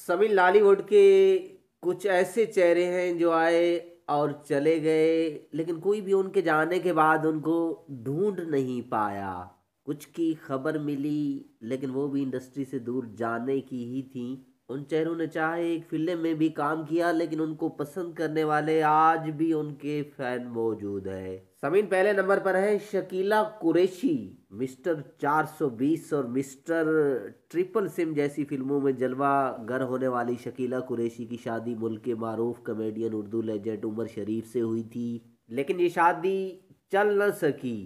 सभी लॉलीवुड के कुछ ऐसे चेहरे हैं जो आए और चले गए, लेकिन कोई भी उनके जाने के बाद उनको ढूंढ नहीं पाया। कुछ की खबर मिली, लेकिन वो भी इंडस्ट्री से दूर जाने की ही थी। उन चेहरों ने चाहे एक फिल्म में भी काम किया, लेकिन उनको पसंद करने वाले आज भी उनके फैन मौजूद है। समीन पहले नंबर पर है शकीला कुरैशी। मिस्टर 420 और मिस्टर ट्रिपल सिम जैसी फिल्मों में जलवा गर होने वाली शकीला कुरैशी की शादी मुल्क के मारूफ कॉमेडियन उर्दू लेजेंड उमर शरीफ से हुई थी, लेकिन ये शादी चल न सकी।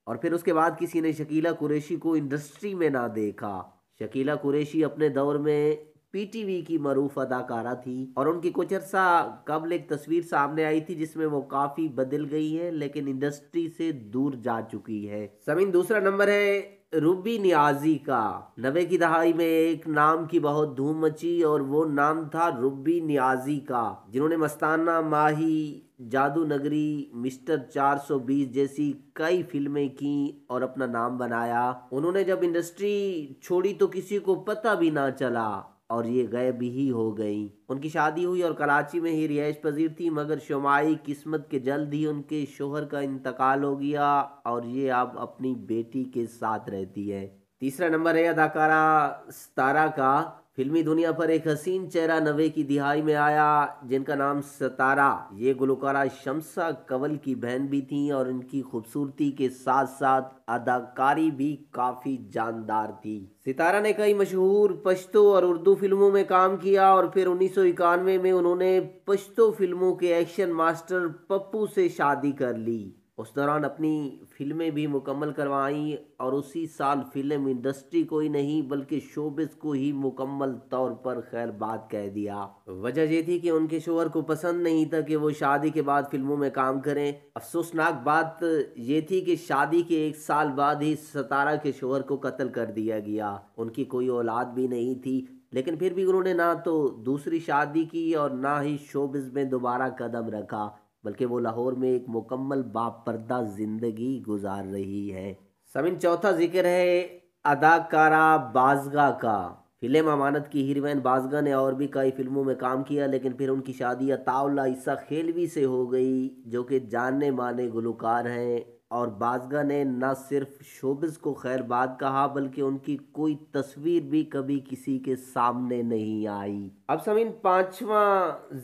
और फिर उसके बाद किसी ने शकीला कुरैशी को इंडस्ट्री में ना देखा। शकीला कुरैशी अपने दौर में पीटीवी की मरूफ अदाकारा थी, और उनकी कुछ अर्सा कबल एक तस्वीर सामने आई थी जिसमें वो काफी बदल गई है, लेकिन इंडस्ट्री से दूर जा चुकी है। समीन दूसरा नंबर है रूबी नियाजी का। 90 की दहाई में एक नाम की बहुत धूम मची, और वो नाम था रूबी नियाजी का, जिन्होंने मस्ताना, माही, जादू नगरी, मिस्टर 420 जैसी कई फिल्में की और अपना नाम बनाया। उन्होंने जब इंडस्ट्री छोड़ी तो किसी को पता भी ना चला, और ये गायब ही हो गई। उनकी शादी हुई और कराची में ही रिहाइश पजीर थी, मगर शुमाई किस्मत के जल्द ही उनके शोहर का इंतकाल हो गया, और ये अब अपनी बेटी के साथ रहती है। तीसरा नंबर है अदाकारा सतारा का। फिल्मी दुनिया पर एक हसीन चेहरा 90 की दिहाई में आया, जिनका नाम सतारा। ये गुलकारा शम्सा कंवल की बहन भी थी, और इनकी खूबसूरती के साथ साथ अदाकारी भी काफी जानदार थी। सितारा ने कई मशहूर पश्तो और उर्दू फिल्मों में काम किया, और फिर 1991 में उन्होंने पश्तो फिल्मों के एक्शन मास्टर पप्पू से शादी कर ली। उस दौरान अपनी फिल्में भी मुकम्मल करवाईं, और उसी साल फिल्म इंडस्ट्री को ही नहीं बल्कि शोबिस को ही मुकम्मल तौर पर खैरबाद कह दिया। वजह ये थी कि उनके शोहर को पसंद नहीं था कि वो शादी के बाद फिल्मों में काम करें। अफसोसनाक बात ये थी कि शादी के एक साल बाद ही सतारा के शोहर को कत्ल कर दिया गया। उनकी कोई औलाद भी नहीं थी, लेकिन फिर भी उन्होंने ना तो दूसरी शादी की और ना ही शोबिस में दोबारा कदम रखा, बल्कि वो लाहौर में एक मुकम्मल बापर्दा जिंदगी गुजार रही है। समीन चौथा जिक्र है अदाकारा बाज़गा का। फिल्म अमानत की हीरोइन बाज़गा ने और भी कई फिल्मों में काम किया, लेकिन फिर उनकी शादी अताउल्ला ईसा खेलवी से हो गई, जो कि जानने माने गुलकार हैं। और बाज़गा ने न सिर्फ शोबिस को खैरबाद कहा, बल्कि उनकी कोई तस्वीर भी कभी किसी के सामने नहीं आई। अब समीन पांचवा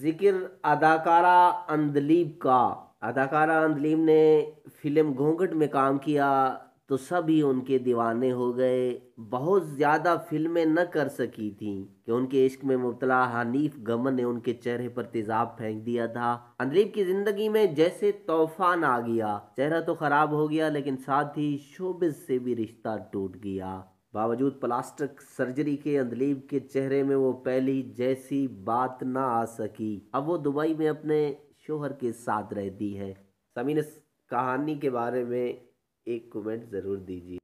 जिक्र अदाकारा अंदलीब का। अदाकारा अंदलीब ने फिल्म घूंघट में काम किया तो सभी उनके दीवाने हो गए। बहुत ज्यादा फिल्में न कर सकी थी कि उनके इश्क में मुब्तला हनीफ गमन ने उनके चेहरे पर तेजाब फेंक दिया था। अंदलीब की जिंदगी में जैसे तूफान आ गया। चेहरा तो खराब हो गया, लेकिन साथ ही शोबिस से भी रिश्ता टूट गया। बावजूद प्लास्टिक सर्जरी के अंदलीब के चेहरे में वो पहली जैसी बात ना आ सकी। अब वो दुबई में अपने शोहर के साथ रहती है। समीन इस कहानी के बारे में एक कमेंट ज़रूर दीजिए।